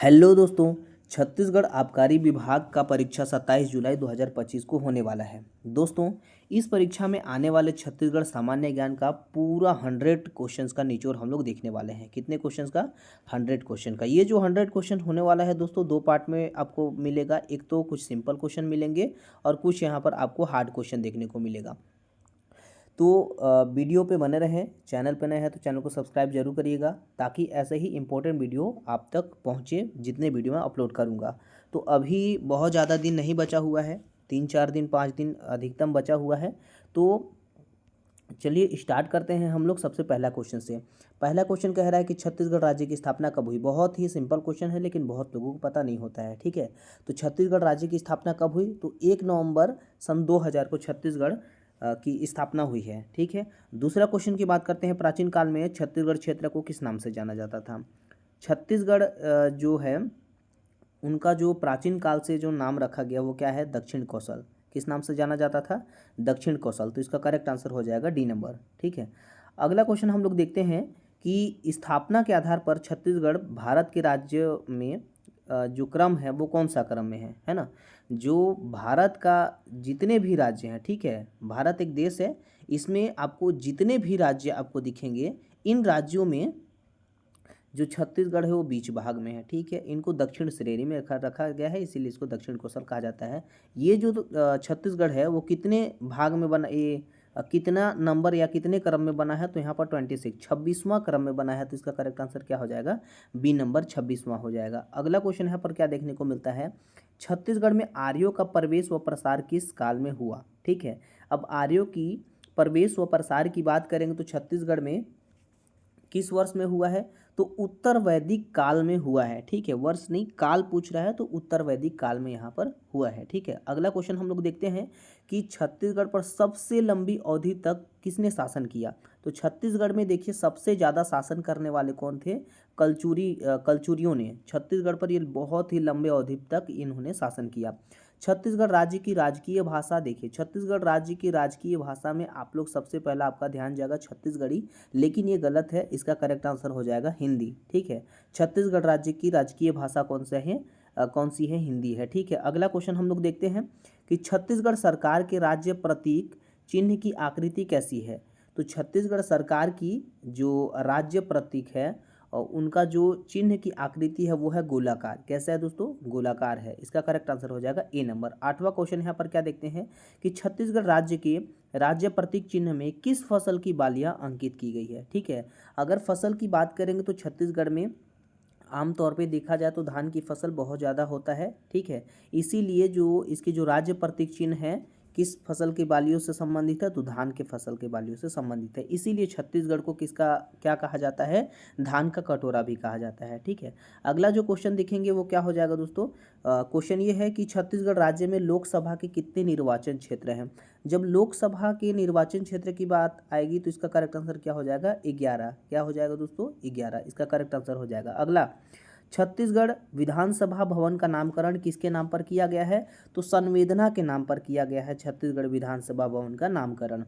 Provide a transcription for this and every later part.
Hello दोस्तों। छत्तीसगढ़ आबकारी विभाग का परीक्षा 27 जुलाई 2025 को होने वाला है। दोस्तों, इस परीक्षा में आने वाले छत्तीसगढ़ सामान्य ज्ञान का पूरा 100 क्वेश्चंस का निचोड़ हम लोग देखने वाले हैं। कितने क्वेश्चंस का? 100 क्वेश्चन का। ये जो 100 क्वेश्चन होने वाला है दोस्तों, दो पार्ट में आपको मिलेगा। एक तो कुछ सिंपल क्वेश्चन मिलेंगे और कुछ यहाँ पर आपको हार्ड क्वेश्चन देखने को मिलेगा। तो वीडियो पे बने रहें। चैनल पे नए हैं तो चैनल को सब्सक्राइब जरूर करिएगा, ताकि ऐसे ही इम्पोर्टेंट वीडियो आप तक पहुँचे जितने वीडियो मैं अपलोड करूँगा। तो अभी बहुत ज़्यादा दिन नहीं बचा हुआ है, 3-4 दिन 5 दिन अधिकतम बचा हुआ है। तो चलिए स्टार्ट करते हैं हम लोग सबसे पहला क्वेश्चन से। पहला क्वेश्चन कह रहा है कि छत्तीसगढ़ राज्य की स्थापना कब हुई। बहुत ही सिंपल क्वेश्चन है, लेकिन बहुत लोगों को पता नहीं होता है। ठीक है, तो छत्तीसगढ़ राज्य की स्थापना कब हुई? तो 1 नवंबर सन 2000 को छत्तीसगढ़ की स्थापना हुई है। ठीक है, दूसरा क्वेश्चन की बात करते हैं। प्राचीन काल में छत्तीसगढ़ क्षेत्र को किस नाम से जाना जाता था? छत्तीसगढ़ जो है, उनका जो प्राचीन काल से जो नाम रखा गया वो क्या है? दक्षिण कौशल। किस नाम से जाना जाता था? दक्षिण कौशल। तो इसका करेक्ट आंसर हो जाएगा डी नंबर। ठीक है, अगला क्वेश्चन हम लोग देखते हैं कि स्थापना के आधार पर छत्तीसगढ़ भारत के राज्य में जो क्रम है वो कौन सा क्रम में है ना? जो भारत का जितने भी राज्य हैं, ठीक है, भारत एक देश है, इसमें आपको जितने भी राज्य आपको दिखेंगे, इन राज्यों में जो छत्तीसगढ़ है वो बीच भाग में है। ठीक है, इनको दक्षिण श्रेणी में रखा गया है, इसीलिए इसको दक्षिण कौशल कहा जाता है। ये जो छत्तीसगढ़ है वो कितने भाग में बना, ये कितना नंबर या कितने क्रम में बना है? तो यहाँ पर 26 26वां क्रम में बना है। तो इसका करेक्ट आंसर क्या हो जाएगा? बी नंबर 26वां हो जाएगा। अगला क्वेश्चन यहाँ पर क्या देखने को मिलता है? छत्तीसगढ़ में आर्यों का प्रवेश व प्रसार किस काल में हुआ? ठीक है, अब आर्यों की प्रवेश व प्रसार की बात करेंगे तो छत्तीसगढ़ में किस वर्ष में हुआ है? तो उत्तर वैदिक काल में हुआ है। ठीक है, वर्ष नहीं काल पूछ रहा है, तो उत्तर वैदिक काल में यहाँ पर हुआ है। ठीक है, अगला क्वेश्चन हम लोग देखते हैं कि छत्तीसगढ़ पर सबसे लंबी अवधि तक किसने शासन किया? तो छत्तीसगढ़ में देखिए सबसे ज़्यादा शासन करने वाले कौन थे? कलचुरियों ने छत्तीसगढ़ पर ये बहुत ही लंबे अवधि तक इन्होंने शासन किया। छत्तीसगढ़ राज्य की राजकीय भाषा देखिए, छत्तीसगढ़ राज्य की राजकीय भाषा में आप लोग सबसे पहला आपका ध्यान जाएगा छत्तीसगढ़ी, लेकिन ये गलत है। इसका करेक्ट आंसर हो जाएगा हिंदी। ठीक है, छत्तीसगढ़ राज्य की राजकीय भाषा कौन सा है? कौन सी है? हिंदी है। ठीक है, अगला क्वेश्चन हम लोग देखते हैं कि छत्तीसगढ़ सरकार के राज्य प्रतीक चिन्ह की आकृति कैसी है? तो छत्तीसगढ़ सरकार की जो राज्य प्रतीक है और उनका जो चिन्ह की आकृति है वो है गोलाकार। कैसा है दोस्तों? गोलाकार है। इसका करेक्ट आंसर हो जाएगा ए नंबर। 8वां क्वेश्चन यहाँ पर क्या देखते हैं कि छत्तीसगढ़ राज्य के राज्य प्रतीक चिन्ह में किस फसल की बालियां अंकित की गई है? ठीक है, अगर फसल की बात करेंगे तो छत्तीसगढ़ में आमतौर पे देखा जाए तो धान की फसल बहुत ज़्यादा होता है। ठीक है, इसीलिए जो इसके जो राज्य प्रतीक चिन्ह है किस फसल के बालियों से संबंधित है? तो धान के फसल के बालियों से संबंधित है। इसीलिए छत्तीसगढ़ को किसका क्या कहा जाता है? धान का कटोरा भी कहा जाता है। ठीक है, अगला जो क्वेश्चन देखेंगे वो क्या हो जाएगा दोस्तों? क्वेश्चन ये है कि छत्तीसगढ़ राज्य में लोकसभा के कितने निर्वाचन क्षेत्र हैं? जब लोकसभा के निर्वाचन क्षेत्र की बात आएगी तो इसका करेक्ट आंसर क्या हो जाएगा? 11। क्या हो जाएगा दोस्तों? 11। इसका करेक्ट आंसर हो जाएगा। अगला, छत्तीसगढ़ विधानसभा भवन का नामकरण किसके नाम पर किया गया है? तो संवेदना के नाम पर किया गया है छत्तीसगढ़ विधानसभा भवन का नामकरण।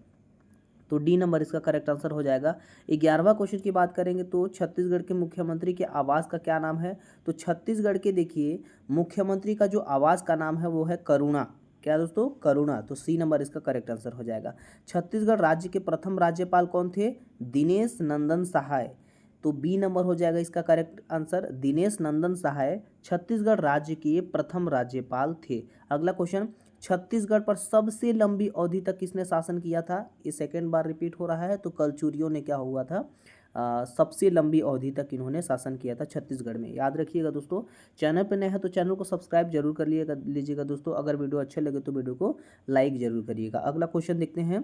तो डी नंबर इसका करेक्ट आंसर हो जाएगा। 11वां क्वेश्चन की बात करेंगे तो छत्तीसगढ़ के मुख्यमंत्री के आवास का क्या नाम है? तो छत्तीसगढ़ के देखिए मुख्यमंत्री का जो आवास का नाम है वो है करुणा। क्या दोस्तों? करुणा। तो सी नंबर इसका करेक्ट आंसर हो जाएगा। छत्तीसगढ़ राज्य के प्रथम राज्यपाल कौन थे? दिनेश नंदन सहाय। तो बी नंबर हो जाएगा इसका करेक्ट आंसर। दिनेश नंदन सहाय छत्तीसगढ़ राज्य के प्रथम राज्यपाल थे। अगला क्वेश्चन, छत्तीसगढ़ पर सबसे लंबी अवधि तक किसने शासन किया था? ये सेकेंड बार रिपीट हो रहा है। तो कलचुरियों ने क्या हुआ था? सबसे लंबी अवधि तक इन्होंने शासन किया था छत्तीसगढ़ में। याद रखिएगा दोस्तों, चैनल पर नए हैं तो चैनल को सब्सक्राइब जरूर कर लीजिएगा दोस्तों। अगर वीडियो अच्छे लगे तो वीडियो को लाइक जरूर करिएगा। अगला क्वेश्चन देखते हैं।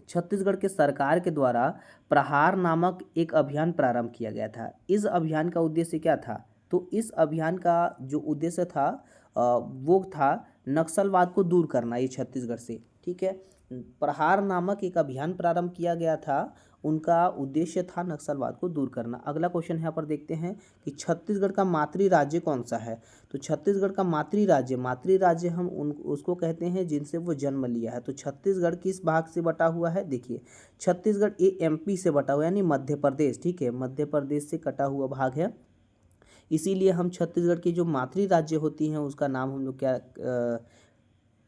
छत्तीसगढ़ के सरकार के द्वारा प्रहार नामक एक अभियान प्रारंभ किया गया था। इस अभियान का उद्देश्य क्या था? तो इस अभियान का जो उद्देश्य था वो था नक्सलवाद को दूर करना ये छत्तीसगढ़ से। ठीक है, प्रहार नामक एक अभियान प्रारंभ किया गया था, उनका उद्देश्य था नक्सलवाद को दूर करना। अगला क्वेश्चन यहाँ पर देखते हैं कि छत्तीसगढ़ का मातृ राज्य कौन सा है? तो छत्तीसगढ़ का मातृ राज्य हम उसको कहते हैं जिनसे वो जन्म लिया है। तो छत्तीसगढ़ किस भाग से बटा हुआ है? देखिए, छत्तीसगढ़ एमपी से बटा हुआ है, यानी मध्य प्रदेश। ठीक है, मध्य प्रदेश से कटा हुआ भाग है। इसीलिए हम छत्तीसगढ़ की जो मातृ राज्य होती हैं उसका नाम हम लोग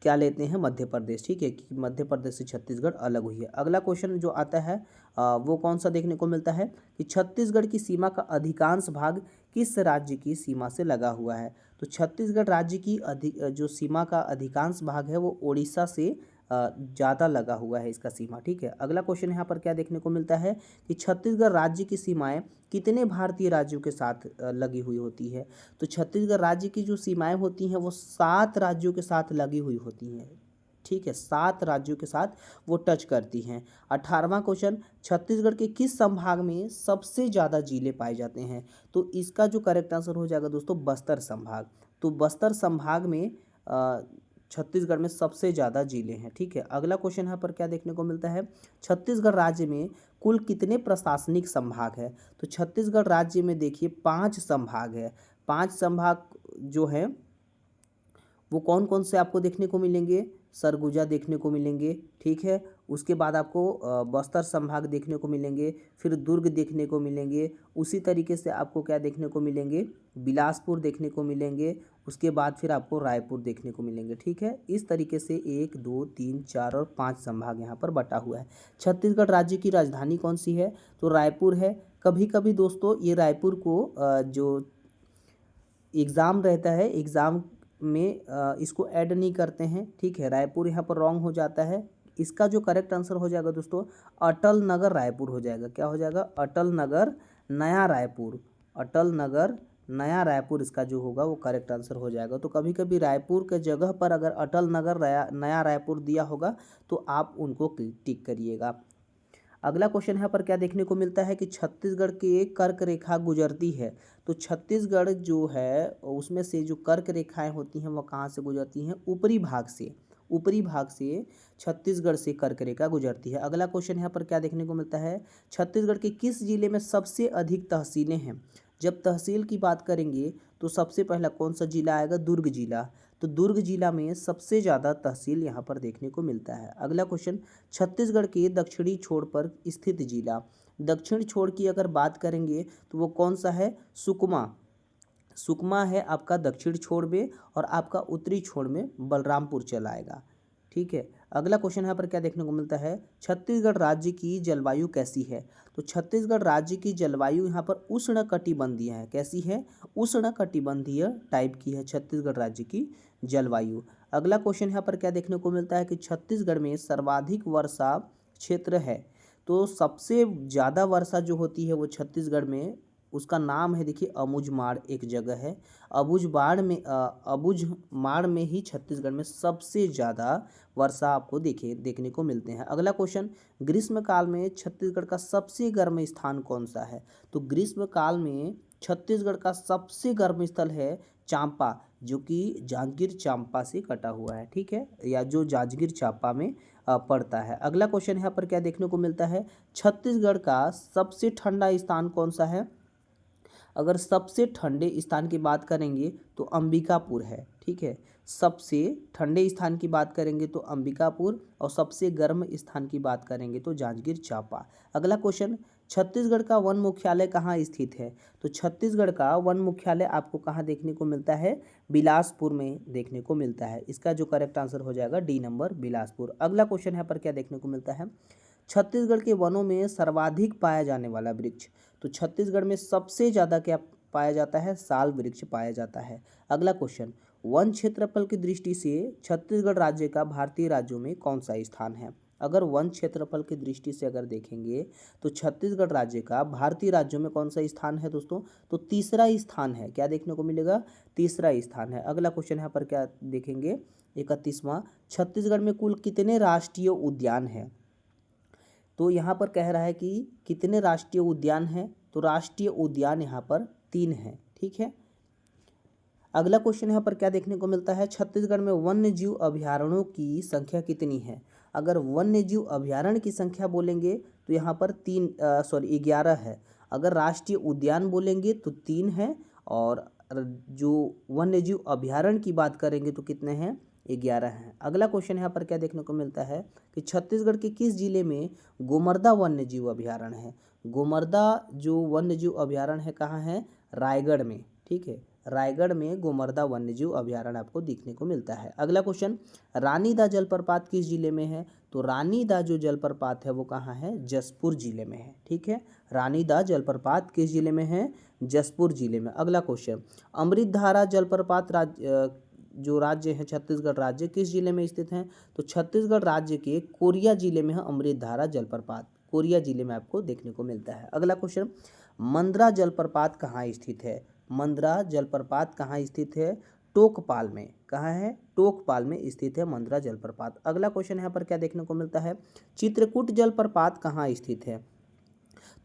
क्या लेते हैं, मध्य प्रदेश। ठीक है, कि मध्य प्रदेश से छत्तीसगढ़ अलग हुई है। अगला क्वेश्चन जो आता है वो कौन सा देखने को मिलता है कि छत्तीसगढ़ की सीमा का अधिकांश भाग किस राज्य की सीमा से लगा हुआ है। तो छत्तीसगढ़ राज्य की जो सीमा का अधिकांश भाग है वो उड़ीसा से ज़्यादा लगा हुआ है इसका सीमा। ठीक है, अगला क्वेश्चन यहाँ पर क्या देखने को मिलता है कि छत्तीसगढ़ राज्य की सीमाएं कितने भारतीय राज्यों के साथ लगी हुई होती है। तो छत्तीसगढ़ राज्य की जो सीमाएं होती हैं वो 7 राज्यों के साथ लगी हुई होती हैं। ठीक है, 7 राज्यों के साथ वो टच करती हैं। 18वां क्वेश्चन, छत्तीसगढ़ के किस संभाग में सबसे ज़्यादा जिले पाए जाते हैं। तो इसका जो करेक्ट आंसर हो जाएगा दोस्तों बस्तर संभाग। तो बस्तर संभाग में छत्तीसगढ़ में सबसे ज़्यादा जिले हैं। ठीक है, अगला क्वेश्चन यहाँ पर क्या देखने को मिलता है, छत्तीसगढ़ राज्य में कुल कितने प्रशासनिक संभाग है। तो छत्तीसगढ़ राज्य में देखिए 5 संभाग है। 5 संभाग जो है वो कौन कौन से आपको देखने को मिलेंगे, सरगुजा देखने को मिलेंगे। ठीक है, उसके बाद आपको बस्तर संभाग देखने को मिलेंगे, फिर दुर्ग देखने को मिलेंगे, उसी तरीके से आपको क्या देखने को मिलेंगे, बिलासपुर देखने को मिलेंगे, उसके बाद फिर आपको रायपुर देखने को मिलेंगे। ठीक है, इस तरीके से 1 2 3 4 और 5 संभाग यहाँ पर बटा हुआ है। छत्तीसगढ़ राज्य की राजधानी कौन सी है, तो रायपुर है। कभी कभी दोस्तों ये रायपुर को जो एग्ज़ाम रहता है, एग्ज़ाम में इसको ऐड नहीं करते हैं। ठीक है, रायपुर यहाँ पर रॉन्ग हो जाता है। इसका जो करेक्ट आंसर हो जाएगा दोस्तों अटल नगर रायपुर हो जाएगा। क्या हो जाएगा, अटल नगर नया रायपुर। अटल नगर नया रायपुर इसका जो होगा वो करेक्ट आंसर हो जाएगा। तो कभी कभी रायपुर के जगह पर अगर अटल नगर नया रायपुर दिया होगा तो आप उनको टिक करिएगा। अगला क्वेश्चन यहाँ पर क्या देखने को मिलता है कि छत्तीसगढ़ की एक कर्क रेखा गुजरती है। तो छत्तीसगढ़ जो है उसमें से जो कर्क रेखाएं होती हैं वो कहाँ से गुजरती हैं, ऊपरी भाग से। ऊपरी भाग से छत्तीसगढ़ से कर्क रेखा गुजरती है। अगला क्वेश्चन यहाँ पर क्या देखने को मिलता है, छत्तीसगढ़ के किस जिले में सबसे अधिक तहसीलें हैं। जब तहसील की बात करेंगे तो सबसे पहला कौन सा जिला आएगा, दुर्ग जिला। तो दुर्ग जिला में सबसे ज़्यादा तहसील यहाँ पर देखने को मिलता है। अगला क्वेश्चन, छत्तीसगढ़ के दक्षिणी छोर पर स्थित जिला। दक्षिण छोर की अगर बात करेंगे तो वो कौन सा है, सुकमा। सुकमा है आपका दक्षिण छोर में, और आपका उत्तरी छोर में बलरामपुर चला आएगा। ठीक है, अगला क्वेश्चन यहाँ पर क्या देखने को मिलता है, छत्तीसगढ़ राज्य की जलवायु कैसी है। तो छत्तीसगढ़ राज्य की जलवायु यहाँ पर उष्णकटिबंधीय है। कैसी है, उष्णकटिबंधीय टाइप की है छत्तीसगढ़ राज्य की जलवायु। अगला क्वेश्चन यहाँ पर क्या देखने को मिलता है कि छत्तीसगढ़ में सर्वाधिक वर्षा क्षेत्र है। तो सबसे ज़्यादा वर्षा जो होती है वो छत्तीसगढ़ में, उसका नाम है देखिए अबुझमाड़ एक जगह है। अबुझमाड़ में ही छत्तीसगढ़ में सबसे ज़्यादा वर्षा आपको देखने को मिलते हैं। अगला क्वेश्चन, ग्रीष्म काल में छत्तीसगढ़ का सबसे गर्म स्थान कौन सा है। तो ग्रीष्म काल में छत्तीसगढ़ का सबसे गर्म स्थल है चांपा, जो कि जांजगीर चांपा से कटा हुआ है। ठीक है, या जो जांजगीर चांपा में पड़ता है। अगला क्वेश्चन यहाँ पर क्या देखने को मिलता है, छत्तीसगढ़ का सबसे ठंडा स्थान कौन सा है। अगर सबसे ठंडे स्थान की बात करेंगे तो अंबिकापुर है। ठीक है, सबसे ठंडे स्थान की बात करेंगे तो अंबिकापुर, और सबसे गर्म स्थान की बात करेंगे तो जांजगीर चांपा। अगला क्वेश्चन, छत्तीसगढ़ का वन मुख्यालय कहाँ स्थित है। तो छत्तीसगढ़ का वन मुख्यालय आपको कहाँ देखने को मिलता है, बिलासपुर में देखने को मिलता है। इसका जो करेक्ट आंसर हो जाएगा डी नंबर, बिलासपुर। अगला क्वेश्चन यहाँ पर क्या देखने को मिलता है, छत्तीसगढ़ के वनों में सर्वाधिक पाया जाने वाला वृक्ष। तो छत्तीसगढ़ में सबसे ज़्यादा क्या पाया जाता है, साल वृक्ष पाया जाता है। अगला क्वेश्चन, वन क्षेत्रफल की दृष्टि से छत्तीसगढ़ राज्य का भारतीय राज्यों में कौन सा स्थान है। अगर वन क्षेत्रफल की दृष्टि से अगर देखेंगे तो छत्तीसगढ़ राज्य का भारतीय राज्यों में कौन सा स्थान है दोस्तों, तो तीसरा स्थान है। क्या देखने को मिलेगा, तीसरा स्थान है। अगला क्वेश्चन यहाँ पर क्या देखेंगे, 31वां, छत्तीसगढ़ में कुल कितने राष्ट्रीय उद्यान हैं। तो यहाँ पर कह रहा है कि कितने राष्ट्रीय उद्यान हैं, तो राष्ट्रीय उद्यान यहाँ पर 3 हैं। ठीक है, अगला क्वेश्चन यहाँ पर क्या देखने को मिलता है, छत्तीसगढ़ में वन्य जीव अभयारण्यों की संख्या कितनी है। अगर वन्य जीव अभयारण्य की संख्या बोलेंगे तो यहाँ पर 11 है। अगर राष्ट्रीय उद्यान बोलेंगे तो 3 है, और जो वन्य जीव अभयारण्य की बात करेंगे तो कितने हैं, 11 हैं। अगला क्वेश्चन यहाँ पर क्या देखने को मिलता है कि छत्तीसगढ़ के किस जिले में गोमर्दा वन्य जीव अभयारण्य है। गोमर्दा जो वन्य जीव अभयारण्य है कहाँ है, रायगढ़ में। ठीक है, रायगढ़ में गोमर्दा वन्यजीव अभयारण्य आपको देखने को मिलता है। अगला क्वेश्चन, रानीदा जलप्रपात किस जिले में है? तो रानीदा जो जलप्रपात है वो कहाँ है? जसपुर जिले में है। ठीक है, रानीदा जलप्रपात किस जिले में है? जसपुर जिले में। अगला क्वेश्चन, अमृतधारा जलप्रपात जो राज्य है छत्तीसगढ़ राज्य, किस जिले में स्थित है? तो छत्तीसगढ़ राज्य के कोरिया जिले में है अमृतधारा जलप्रपात, कोरिया जिले में आपको देखने को मिलता है। अगला क्वेश्चन, मंद्रा जलप्रपात कहाँ स्थित है? मंद्रा जलप्रपात कहाँ स्थित है? टोकपाल में। कहाँ है? टोकपाल में स्थित है मंद्रा जलप्रपात। अगला क्वेश्चन यहाँ पर क्या देखने को मिलता है? चित्रकूट जलप्रपात कहाँ स्थित है?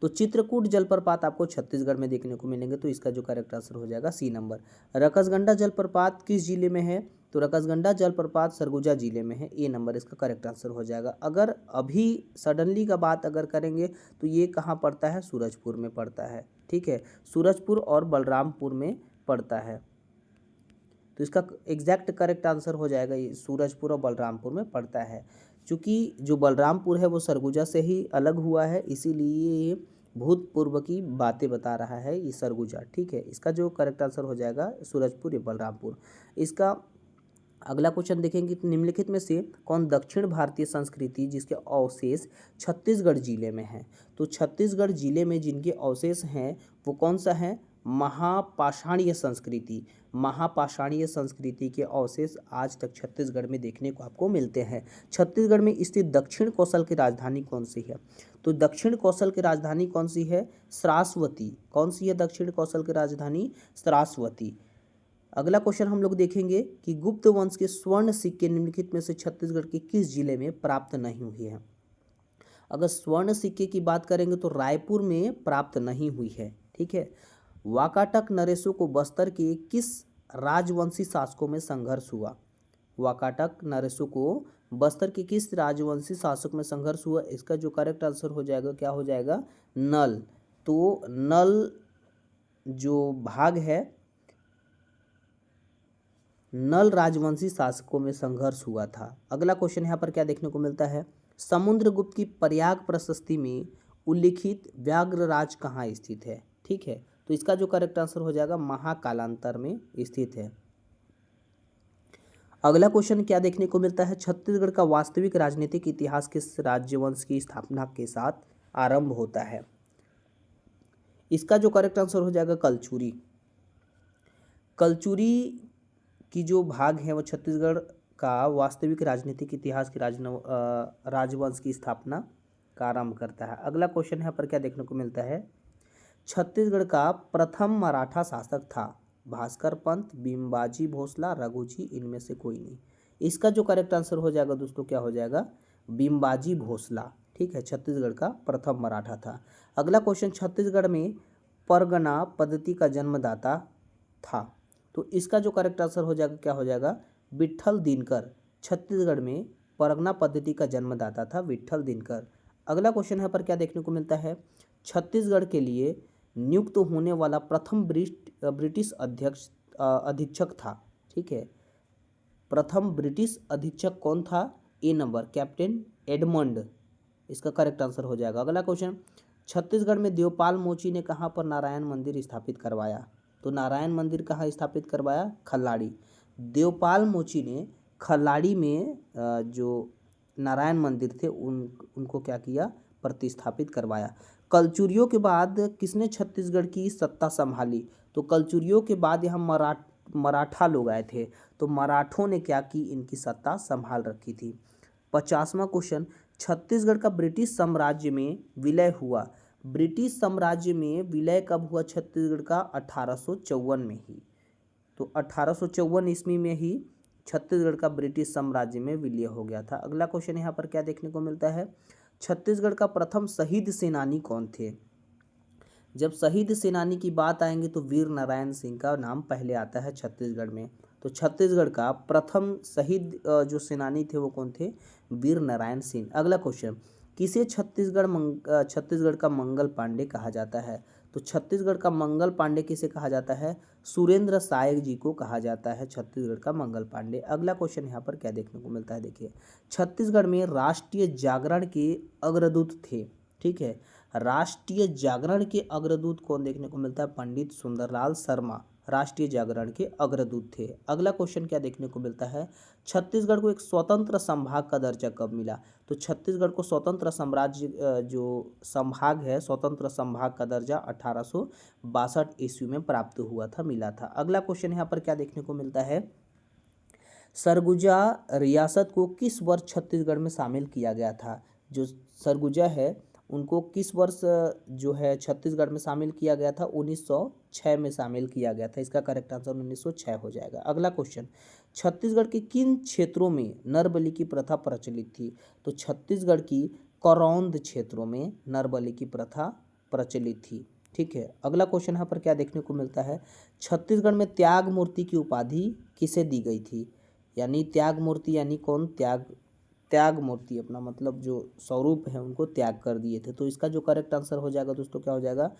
तो चित्रकूट जलप्रपात आपको छत्तीसगढ़ में देखने को मिलेंगे, तो इसका जो करेक्ट आंसर हो जाएगा सी नंबर। रकसगंडा जलप्रपात किस जिले में है? तो रकसगंडा जलप्रपात सरगुजा जिले में है, ए नंबर इसका करेक्ट आंसर हो जाएगा। अगर अभी सडनली का बात अगर करेंगे तो ये कहाँ पड़ता है? सूरजपुर में पड़ता है। ठीक है, सूरजपुर और बलरामपुर में पड़ता है, तो इसका एग्जैक्ट करेक्ट आंसर हो जाएगा ये सूरजपुर और बलरामपुर में पड़ता है। क्योंकि जो बलरामपुर है वो सरगुजा से ही अलग हुआ है, इसीलिए ये भूतपूर्व की बातें बता रहा है ये सरगुजा। ठीक है, इसका जो करेक्ट आंसर हो जाएगा सूरजपुर या बलरामपुर। इसका अगला क्वेश्चन देखेंगे, निम्नलिखित में से कौन दक्षिण भारतीय संस्कृति जिसके अवशेष छत्तीसगढ़ जिले में है? तो छत्तीसगढ़ जिले में जिनके अवशेष हैं वो कौन सा है? महापाषाणीय संस्कृति। महापाषाणीय संस्कृति के अवशेष आज तक छत्तीसगढ़ में देखने को आपको मिलते हैं। छत्तीसगढ़ में स्थित दक्षिण कौशल की राजधानी कौन सी है? तो दक्षिण कौशल की राजधानी कौन सी है? श्रावस्ती। कौन सी है दक्षिण कौशल की राजधानी? श्रावस्ती। अगला क्वेश्चन हम लोग देखेंगे कि गुप्त वंश के स्वर्ण सिक्के निम्नलिखित में से छत्तीसगढ़ के किस जिले में प्राप्त नहीं हुए हैं? अगर स्वर्ण सिक्के की बात करेंगे तो रायपुर में प्राप्त नहीं हुई है। ठीक है, वाकाटक नरेशों को बस्तर के किस राजवंशी शासकों में संघर्ष हुआ? वाकाटक नरेशों को बस्तर के किस राजवंशी शासक में संघर्ष हुआ? इसका जो करेक्ट आंसर हो जाएगा क्या हो जाएगा? नल। तो नल जो भाग है, नल राजवंशी शासकों में संघर्ष हुआ था। अगला क्वेश्चन यहाँ पर क्या देखने को मिलता है? समुद्रगुप्त की प्रयाग प्रशस्ति में उल्लिखित व्याघ्रराज कहाँ स्थित है? ठीक है, तो इसका जो करेक्ट आंसर हो जाएगा महाकालांतर में स्थित है। अगला क्वेश्चन क्या देखने को मिलता है? छत्तीसगढ़ का वास्तविक राजनीतिक इतिहास किस राज्यवंश की स्थापना के साथ आरंभ होता है? इसका जो करेक्ट आंसर हो जाएगा कलचुरी। कलचुरी की जो भाग है वो छत्तीसगढ़ का वास्तविक राजनीतिक इतिहास की राजवंश की स्थापना का आरंभ करता है। अगला क्वेश्चन यहाँ पर क्या देखने को मिलता है? छत्तीसगढ़ का प्रथम मराठा शासक था भास्कर पंत, बिम्बाजी भोसला, रघुजी, इनमें से कोई नहीं। इसका जो करेक्ट आंसर हो जाएगा दोस्तों क्या हो जाएगा? बिम्बाजी भोसला। ठीक है, छत्तीसगढ़ का प्रथम मराठा था। अगला क्वेश्चन, छत्तीसगढ़ में परगना पद्धति का जन्मदाता था, तो इसका जो करेक्ट आंसर हो जाएगा क्या हो जाएगा? विट्ठल दिनकर। छत्तीसगढ़ में परगना पद्धति का जन्मदाता था विट्ठल दिनकर। अगला क्वेश्चन यहाँ पर क्या देखने को मिलता है? छत्तीसगढ़ के लिए नियुक्त होने वाला प्रथम ब्रिटिश अधीक्षक था। ठीक है, प्रथम ब्रिटिश अधीक्षक कौन था? ए नंबर कैप्टन एडमंड, इसका करेक्ट आंसर हो जाएगा। अगला क्वेश्चन, छत्तीसगढ़ में देवपाल मोची ने कहाँ पर नारायण मंदिर स्थापित करवाया? तो नारायण मंदिर कहाँ स्थापित करवाया? खल्लाड़ी। देवपाल मोची ने खल्लाड़ी में जो नारायण मंदिर थे उनको क्या किया? प्रतिस्थापित करवाया। कलचुरियों के बाद किसने छत्तीसगढ़ की सत्ता संभाली? तो कलचुरियों के बाद यहाँ मराठा लोग आए थे, तो मराठों ने क्या की? इनकी सत्ता संभाल रखी थी। 50वां क्वेश्चन, छत्तीसगढ़ का ब्रिटिश साम्राज्य में विलय हुआ। ब्रिटिश साम्राज्य में विलय कब हुआ छत्तीसगढ़ का? 1854 में ही। तो 1854 ईस्वी में ही छत्तीसगढ़ का ब्रिटिश साम्राज्य में विलय हो गया था। अगला क्वेश्चन यहाँ पर क्या देखने को मिलता है? छत्तीसगढ़ का प्रथम शहीद सेनानी कौन थे? जब शहीद सेनानी की बात आएंगे तो वीर नारायण सिंह का नाम पहले आता है छत्तीसगढ़ में। तो छत्तीसगढ़ का प्रथम शहीद जो सेनानी थे वो कौन थे? वीर नारायण सिंह। अगला क्वेश्चन, किसे छत्तीसगढ़ का मंगल पांडे कहा जाता है? तो छत्तीसगढ़ का मंगल पांडे किसे कहा जाता है? सुरेंद्र साय जी को कहा जाता है छत्तीसगढ़ का मंगल पांडे। अगला क्वेश्चन यहाँ पर क्या देखने को मिलता है? देखिए, छत्तीसगढ़ में राष्ट्रीय जागरण के अग्रदूत थे। ठीक है, राष्ट्रीय जागरण के अग्रदूत कौन देखने को मिलता है? पंडित सुंदरलाल शर्मा। राष्ट्रीय जागरण के अग्रदूत थे। अगला क्वेश्चन क्या देखने को मिलता है, छत्तीसगढ़ को एक स्वतंत्र संभाग का दर्जा कब मिला? तो छत्तीसगढ़ को स्वतंत्र साम्राज्य जो संभाग है, स्वतंत्र संभाग का दर्जा 1862 ईस्वी में प्राप्त हुआ था, मिला था। अगला क्वेश्चन यहाँ पर क्या देखने को मिलता है, सरगुजा रियासत को किस वर्ष छत्तीसगढ़ में शामिल किया गया था? जो सरगुजा है उनको किस वर्ष जो है छत्तीसगढ़ में शामिल किया गया था? 1906 में शामिल किया गया था। इसका करेक्ट आंसर 1906 हो जाएगा। अगला क्वेश्चन, छत्तीसगढ़ के किन क्षेत्रों में नरबलि की प्रथा प्रचलित थी? तो छत्तीसगढ़ की करौंद क्षेत्रों में नरबलि की प्रथा प्रचलित थी। ठीक है। अगला क्वेश्चन यहाँ पर क्या देखने को मिलता है, छत्तीसगढ़ में त्याग मूर्ति की उपाधि किसे दी गई थी? यानी त्याग मूर्ति यानी कौन? त्याग मूर्ति अपना मतलब जो स्वरूप है उनको त्याग कर दिए थे। तो इसका जो करेक्ट आंसर हो जाएगा दोस्तों क्या हो जाएगा?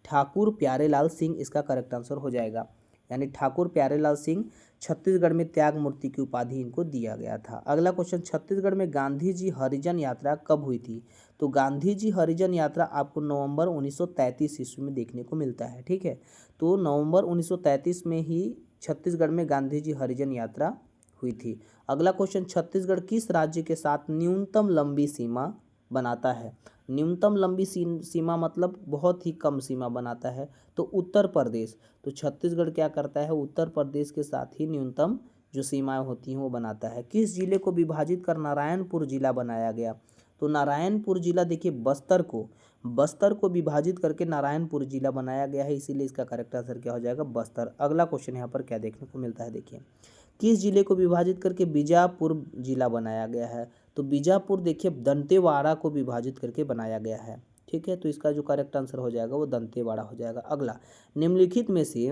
ठाकुर प्यारेलाल सिंह इसका करेक्ट आंसर हो जाएगा। यानी ठाकुर प्यारेलाल सिंह छत्तीसगढ़ में त्याग मूर्ति की उपाधि इनको दिया गया था। अगला क्वेश्चन, छत्तीसगढ़ में गांधी जी हरिजन यात्रा कब हुई थी? तो गांधी जी हरिजन यात्रा आपको नवंबर 1933 ईस्वी में देखने को मिलता है। ठीक है। तो नवंबर 1933 में ही छत्तीसगढ़ में गांधी जी हरिजन यात्रा हुई थी। अगला क्वेश्चन, छत्तीसगढ़ किस राज्य के साथ न्यूनतम लंबी सीमा बनाता है? न्यूनतम लंबी सीमा मतलब बहुत ही कम सीमा बनाता है। तो उत्तर प्रदेश। तो छत्तीसगढ़ क्या करता है? उत्तर प्रदेश के साथ ही न्यूनतम जो सीमाएं होती हैं वो बनाता है। किस जिले को विभाजित कर नारायणपुर जिला बनाया गया? तो नारायणपुर जिला देखिए बस्तर को विभाजित करके नारायणपुर जिला बनाया गया है, इसीलिए इसका करेक्ट आंसर क्या हो जाएगा? बस्तर। अगला क्वेश्चन यहाँ पर क्या देखने को मिलता है, देखिए किस जिले को विभाजित करके बीजापुर जिला बनाया गया है? तो बीजापुर देखिए दंतेवाड़ा को विभाजित करके बनाया गया है। ठीक है। तो इसका जो करेक्ट आंसर हो जाएगा वो दंतेवाड़ा हो जाएगा। अगला, निम्नलिखित में से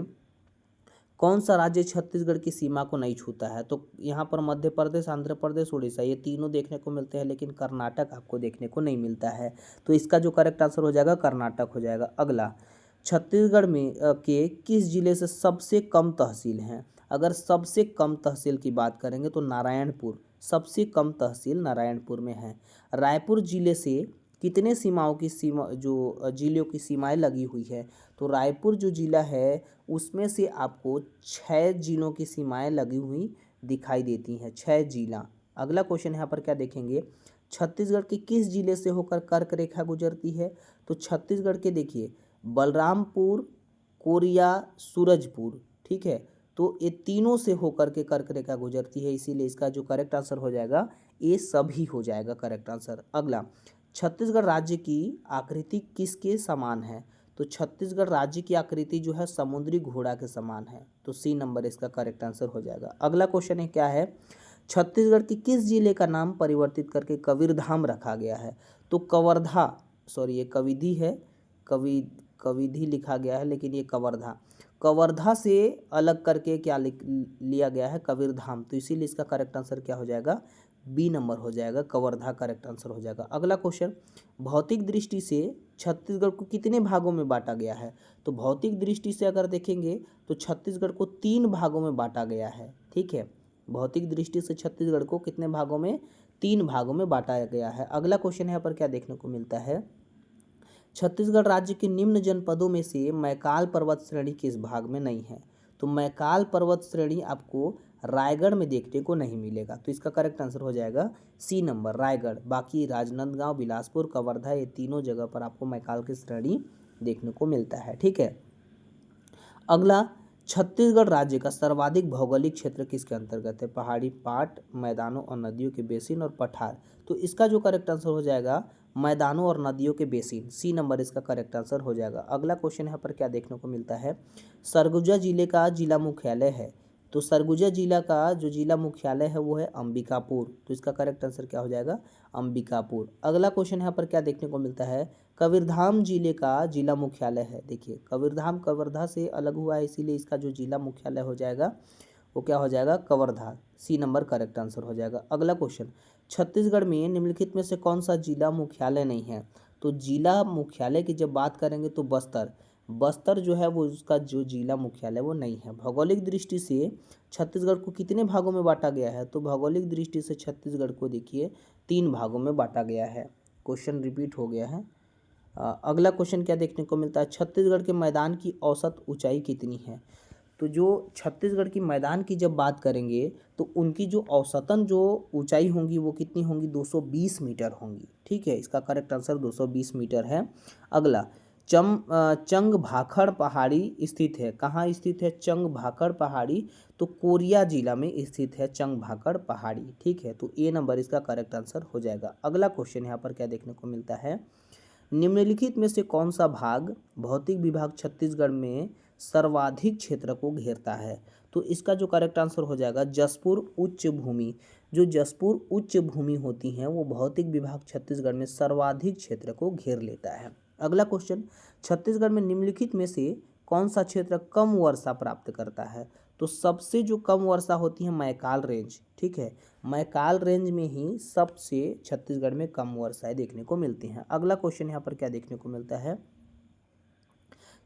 कौन सा राज्य छत्तीसगढ़ की सीमा को नहीं छूता है? तो यहाँ पर मध्य प्रदेश, आंध्र प्रदेश, उड़ीसा ये तीनों देखने को मिलते हैं, लेकिन कर्नाटक आपको देखने को नहीं मिलता है। तो इसका जो करेक्ट आंसर हो जाएगा कर्नाटक हो जाएगा। अगला, छत्तीसगढ़ में के किस जिले से सबसे कम तहसील हैं? अगर सबसे कम तहसील की बात करेंगे तो नारायणपुर, सबसे कम तहसील नारायणपुर में है। रायपुर जिले से कितने जिलों की सीमाएं लगी हुई है? तो रायपुर जो जिला है उसमें से आपको 6 जिलों की सीमाएं लगी हुई दिखाई देती हैं, 6 जिला। अगला क्वेश्चन यहाँ पर क्या देखेंगे, छत्तीसगढ़ के किस जिले से होकर कर्क रेखा गुजरती है? तो छत्तीसगढ़ के देखिए बलरामपुर, कोरिया, सूरजपुर। ठीक है। तो ये तीनों से होकर के कर्क रेखा गुजरती है, इसीलिए इसका जो करेक्ट आंसर हो जाएगा ये सभी हो जाएगा करेक्ट आंसर। अगला, छत्तीसगढ़ राज्य की आकृति किसके समान है? तो छत्तीसगढ़ राज्य की आकृति जो है समुद्री घोड़ा के समान है। तो सी नंबर इसका करेक्ट आंसर हो जाएगा। अगला क्वेश्चन है क्या है, छत्तीसगढ़ के किस जिले का नाम परिवर्तित करके कबीरधाम रखा गया है? तो कवर्धा, सॉरी ये कविधि है, कविधि लिखा गया है लेकिन ये कवर्धा से अलग करके क्या लिया गया है? कबीरधाम। तो इसीलिए इसका करेक्ट आंसर क्या हो जाएगा? बी नंबर हो जाएगा, कवर्धा करेक्ट आंसर हो जाएगा। अगला क्वेश्चन, भौतिक दृष्टि से छत्तीसगढ़ को कितने भागों में बांटा गया है? तो भौतिक दृष्टि से अगर देखेंगे तो छत्तीसगढ़ को 3 भागों में बांटा गया है। ठीक है। भौतिक दृष्टि से छत्तीसगढ़ को कितने भागों में? 3 भागों में बांटा गया है। अगला क्वेश्चन यहाँ पर क्या देखने को मिलता है, छत्तीसगढ़ राज्य के निम्न जनपदों में से मैकाल पर्वत श्रेणी किस भाग में नहीं है? तो मैकाल पर्वत श्रेणी आपको रायगढ़ में देखने को नहीं मिलेगा। तो इसका करेक्ट आंसर हो जाएगा सी नंबर, रायगढ़। बाकी राजनांदगांव, बिलासपुर, कवर्धा ये तीनों जगह पर आपको मैकाल की श्रेणी देखने को मिलता है। ठीक है। अगला, छत्तीसगढ़ राज्य का सर्वाधिक भौगोलिक क्षेत्र किसके अंतर्गत है? पहाड़ी, पाट, मैदानों और नदियों के बेसिन और पठार। तो इसका जो करेक्ट आंसर हो जाएगा मैदानों और नदियों के बेसिन, सी नंबर इसका करेक्ट आंसर हो जाएगा। अगला क्वेश्चन यहाँ पर क्या देखने को मिलता है, सरगुजा जिले का जिला मुख्यालय है। तो सरगुजा जिला का जो जिला मुख्यालय है वो है अंबिकापुर। तो इसका करेक्ट आंसर क्या हो जाएगा? अंबिकापुर। अगला क्वेश्चन यहाँ पर क्या देखने को मिलता है, कबीरधाम जिले का जिला मुख्यालय है। देखिए कबीरधाम कवर्धा से अलग हुआ है, इसीलिए इसका जो जिला मुख्यालय हो जाएगा वो क्या हो जाएगा? Kawardha. C number correct answer हो जाएगा। अगला क्वेश्चन, छत्तीसगढ़ में निम्नलिखित में से कौन सा जिला मुख्यालय नहीं है? तो जिला मुख्यालय की जब बात करेंगे तो बस्तर जो है वो उसका जो जिला मुख्यालय वो नहीं है। भौगोलिक दृष्टि से छत्तीसगढ़ को कितने भागों में बांटा गया है? तो भौगोलिक दृष्टि से छत्तीसगढ़ को देखिए 3 भागों में बांटा गया है। क्वेश्चन रिपीट हो गया है। अगला क्वेश्चन क्या देखने को मिलता है, छत्तीसगढ़ के मैदान की औसत ऊंचाई कितनी है? तो जो छत्तीसगढ़ की मैदान की जब बात करेंगे तो उनकी जो औसतन जो ऊंचाई होंगी वो कितनी होंगी, 220 मीटर होंगी। ठीक है, इसका करेक्ट आंसर 220 मीटर है। अगला, चंग भाखड़ पहाड़ी स्थित है, कहाँ स्थित है चंग भाखड़ पहाड़ी, तो कोरिया जिला में स्थित है चंग भाखड़ पहाड़ी। ठीक है, तो ए नंबर इसका करेक्ट आंसर हो जाएगा। अगला क्वेश्चन यहाँ पर क्या देखने को मिलता है, निम्नलिखित में से कौन सा भाग भौतिक विभाग छत्तीसगढ़ में सर्वाधिक क्षेत्र को घेरता है, तो इसका जो करेक्ट आंसर हो जाएगा जसपुर उच्च भूमि। जो जसपुर उच्च भूमि होती हैं वो भौतिक विभाग छत्तीसगढ़ में सर्वाधिक क्षेत्र को घेर लेता है। अगला क्वेश्चन, छत्तीसगढ़ में निम्नलिखित में से कौन सा क्षेत्र कम वर्षा प्राप्त करता है, तो सबसे जो कम वर्षा होती है मैकाल रेंज। ठीक है, मैकाल रेंज में ही सबसे छत्तीसगढ़ में कम वर्षाएं देखने को मिलती हैं। अगला क्वेश्चन यहाँ पर क्या देखने को मिलता है,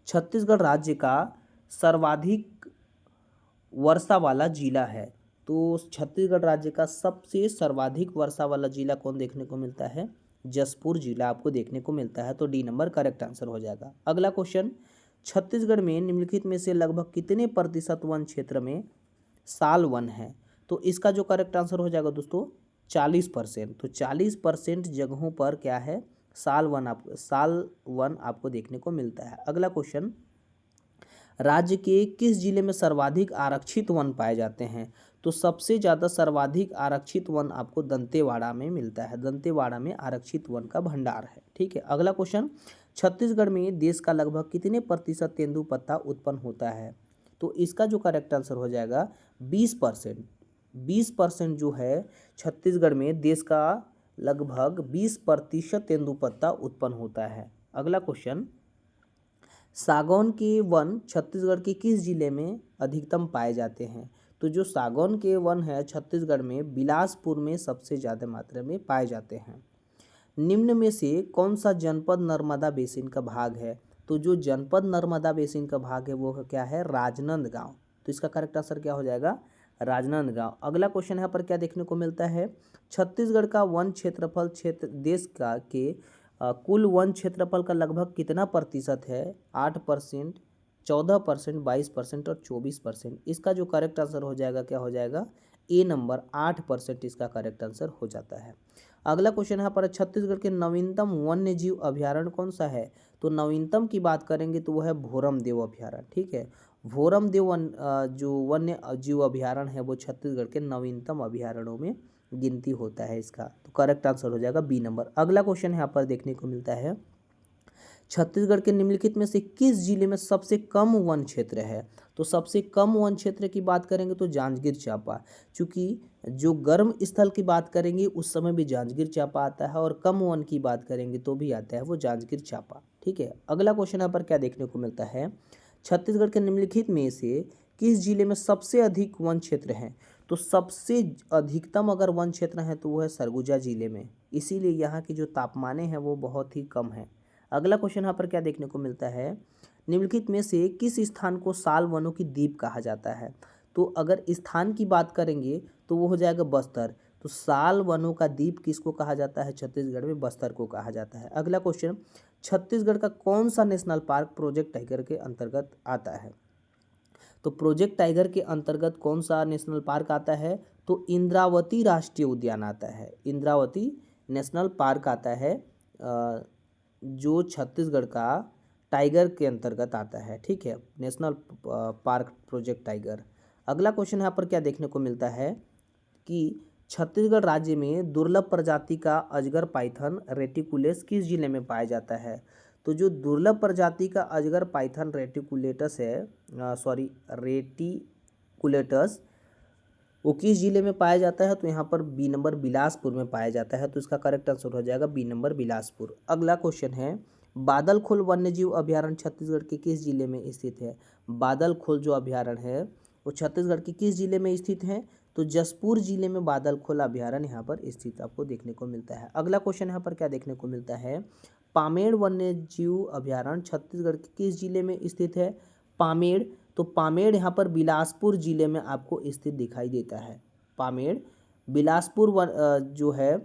छत्तीसगढ़ राज्य का सर्वाधिक वर्षा वाला जिला है, तो छत्तीसगढ़ राज्य का सबसे सर्वाधिक वर्षा वाला जिला कौन देखने को मिलता है, जसपुर जिला आपको देखने को मिलता है। तो डी नंबर करेक्ट आंसर हो जाएगा। अगला क्वेश्चन, छत्तीसगढ़ में निम्नलिखित में से लगभग कितने प्रतिशत वन क्षेत्र में साल वन है, तो इसका जो करेक्ट आंसर हो जाएगा दोस्तों 40%। तो 40% जगहों पर क्या है, साल वन आपको देखने को मिलता है। अगला क्वेश्चन, राज्य के किस जिले में सर्वाधिक आरक्षित वन पाए जाते हैं, तो सबसे ज़्यादा सर्वाधिक आरक्षित वन आपको दंतेवाड़ा में मिलता है। दंतेवाड़ा में आरक्षित वन का भंडार है। ठीक है, अगला क्वेश्चन, छत्तीसगढ़ में देश का लगभग कितने प्रतिशत तेंदुपत्ता उत्पन्न होता है, तो इसका जो करेक्ट आंसर हो जाएगा 20%। 20% जो है छत्तीसगढ़ में देश का लगभग 20% तेंदुपत्ता उत्पन्न होता है। अगला क्वेश्चन, सागौन के वन छत्तीसगढ़ के किस जिले में अधिकतम पाए जाते हैं, तो जो सागौन के वन है छत्तीसगढ़ में बिलासपुर में सबसे ज़्यादा मात्रा में पाए जाते हैं। निम्न में से कौन सा जनपद नर्मदा बेसिन का भाग है, तो जो जनपद नर्मदा बेसिन का भाग है वो क्या है, राजनांदगांव। तो इसका करेक्ट आंसर क्या हो जाएगा, राजनांदगांव। अगला क्वेश्चन यहाँ पर क्या देखने को मिलता है, छत्तीसगढ़ का वन क्षेत्रफल देश का के कुल वन क्षेत्रफल का लगभग कितना प्रतिशत है, 8%, 14%, 22% और 24%। इसका जो करेक्ट आंसर हो जाएगा क्या हो जाएगा, ए नंबर 8% इसका करेक्ट आंसर हो जाता है। अगला क्वेश्चन यहाँ पर, छत्तीसगढ़ के नवीनतम वन्य जीव अभ्यारण्य कौन सा है, तो नवीनतम की बात करेंगे तो वह है भोरम देव अभ्यारण्य। ठीक है, भोरम देव जो वन्य जीव अभ्यारण्य है वो छत्तीसगढ़ के नवीनतम अभ्यारण्यों में गिनती होता है इसका, तो करेक्ट आंसर हो जाएगा बी नंबर। अगला क्वेश्चन यहाँ पर देखने को मिलता है, छत्तीसगढ़ के निम्नलिखित में से किस जिले में सबसे कम वन क्षेत्र है, तो सबसे कम वन क्षेत्र की बात करेंगे तो जांजगीर चांपा। चूँकि जो गर्म स्थल की बात करेंगे उस समय भी जांजगीर चांपा आता है और कम वन की बात करेंगे तो भी आता है वो जांजगीर चांपा। ठीक है, अगला क्वेश्चन यहाँ पर क्या देखने को मिलता है, छत्तीसगढ़ के निम्नलिखित में से किस जिले में सबसे अधिक वन क्षेत्र है, तो सबसे अधिकतम अगर वन क्षेत्र है तो वो है सरगुजा जिले में, इसीलिए यहाँ की जो तापमाने हैं वो बहुत ही कम है। अगला क्वेश्चन यहाँ पर क्या देखने को मिलता है, निम्नलिखित में से किस स्थान को साल वनों की द्वीप कहा जाता है, तो अगर स्थान की बात करेंगे तो वो हो जाएगा बस्तर। तो साल वनों का द्वीप किसको कहा जाता है, छत्तीसगढ़ में बस्तर को कहा जाता है। अगला क्वेश्चन, छत्तीसगढ़ का कौन सा नेशनल पार्क प्रोजेक्ट टाइगर के अंतर्गत आता है, तो प्रोजेक्ट टाइगर के अंतर्गत कौन सा नेशनल पार्क आता है, तो इंद्रावती राष्ट्रीय उद्यान आता है। इंद्रावती नेशनल पार्क आता है जो छत्तीसगढ़ का टाइगर के अंतर्गत आता है। ठीक है, नेशनल पार्क प्रोजेक्ट टाइगर। अगला क्वेश्चन यहाँ पर क्या देखने को मिलता है कि छत्तीसगढ़ राज्य में दुर्लभ प्रजाति का अजगर पाइथन रेटिकुलेस किस जिले में पाया जाता है, तो जो दुर्लभ प्रजाति का अजगर पाइथन रेटिकुलेटस है, रेटिकुलेटस, वो किस जिले में पाया जाता है, तो यहाँ पर बी नंबर बिलासपुर में पाया जाता है। तो इसका करेक्ट आंसर हो जाएगा बी नंबर बिलासपुर। अगला क्वेश्चन है, बादलखोल वन्यजीव अभ्यारण्य छत्तीसगढ़ के किस जिले में स्थित है, बादलखोल जो अभ्यारण्य है वो छत्तीसगढ़ के किस जिले में स्थित है, तो जसपुर जिले में बादलखोल अभ्यारण्य यहाँ पर स्थित आपको देखने को मिलता है। अगला क्वेश्चन यहाँ पर क्या देखने को मिलता है, पामेड़ वन्यजीव अभ्यारण्य छत्तीसगढ़ के किस जिले में स्थित है, पामेड़, तो पामेड़ यहाँ पर बिलासपुर जिले में आपको स्थित दिखाई देता है। पामेड़ बिलासपुर जो है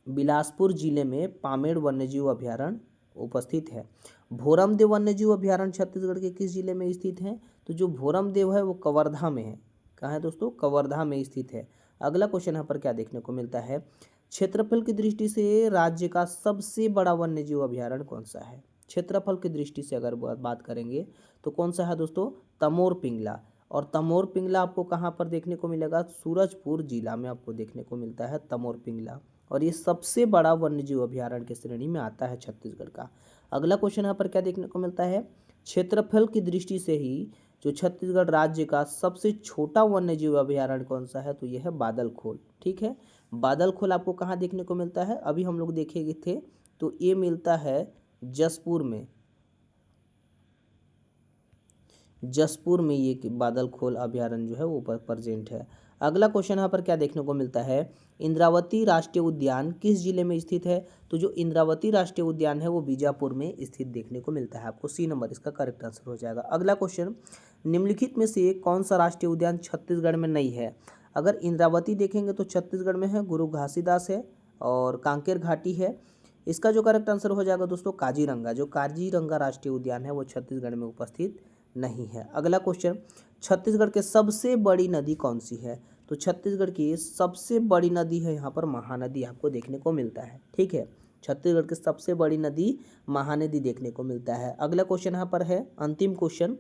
बिलासपुर जिले में पामेड़ वन्यजीव अभ्यारण्य उपस्थित है। भोरमदेव वन्यजीव अभ्यारण्य छत्तीसगढ़ के किस जिले में स्थित है, तो जो भोरम देव है वो कवर्धा में है। कहाँ है दोस्तों? कवर्धा में स्थित है। अगला क्वेश्चन यहाँ पर क्या देखने को मिलता है? क्षेत्रफल की दृष्टि से राज्य का सबसे बड़ा वन्य जीव अभयारण्य कौन सा है? क्षेत्रफल की दृष्टि से अगर बात करेंगे तो कौन सा है दोस्तों? तमोर पिंगला। और तमोर पिंगला आपको कहाँ पर देखने को मिलेगा? सूरजपुर जिला में आपको देखने को मिलता है तमोर पिंगला। और ये सबसे बड़ा वन्यजीव अभयारण्य की श्रेणी में आता है छत्तीसगढ़ का। अगला क्वेश्चन यहाँ पर क्या देखने को मिलता है? क्षेत्रफल की दृष्टि से ही जो छत्तीसगढ़ राज्य का सबसे छोटा वन्यजीव अभयारण्य कौन सा है? तो यह है बादलखोल। ठीक है, बादलखोल आपको कहाँ देखने को मिलता है? अभी हम लोग देखे थे तो ये मिलता है जसपुर में। जसपुर में ये बादलखोल अभयारण्य जो है वो प्रेजेंट है। अगला क्वेश्चन यहाँ पर क्या देखने को मिलता है? इंद्रावती राष्ट्रीय उद्यान किस जिले में स्थित है? तो जो इंद्रावती राष्ट्रीय उद्यान है वो बीजापुर में स्थित देखने को मिलता है। आपको सी नंबर इसका करेक्ट आंसर हो जाएगा। अगला क्वेश्चन, निम्नलिखित में से कौन सा राष्ट्रीय उद्यान छत्तीसगढ़ में नहीं है? अगर इंद्रावती देखेंगे तो छत्तीसगढ़ में है, गुरु घासीदास है और कांकेर घाटी है। इसका जो करेक्ट आंसर हो जाएगा दोस्तों काजीरंगा। जो काजीरंगा राष्ट्रीय उद्यान है वो छत्तीसगढ़ में उपस्थित नहीं है। अगला क्वेश्चन, छत्तीसगढ़ के सबसे बड़ी नदी कौन सी है? तो छत्तीसगढ़ की सबसे बड़ी नदी है यहाँ पर महानदी आपको देखने को मिलता है। ठीक है, छत्तीसगढ़ की सबसे बड़ी नदी महानदी देखने को मिलता है। अगला क्वेश्चन यहाँ पर है अंतिम क्वेश्चन,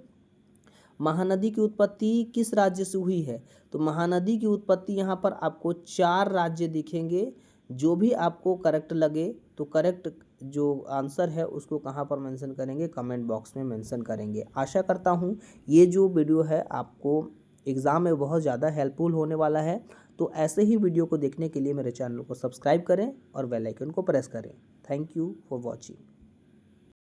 महानदी की उत्पत्ति किस राज्य से हुई है? तो महानदी की उत्पत्ति यहाँ पर आपको 4 राज्य दिखेंगे। जो भी आपको करेक्ट लगे तो करेक्ट जो आंसर है उसको कहाँ पर मेंशन करेंगे? कमेंट बॉक्स में मेंशन करेंगे। आशा करता हूँ ये जो वीडियो है आपको एग्ज़ाम में बहुत ज़्यादा हेल्पफुल होने वाला है। तो ऐसे ही वीडियो को देखने के लिए मेरे चैनल को सब्सक्राइब करें और बेल आइकन को प्रेस करें। Thank you for watching.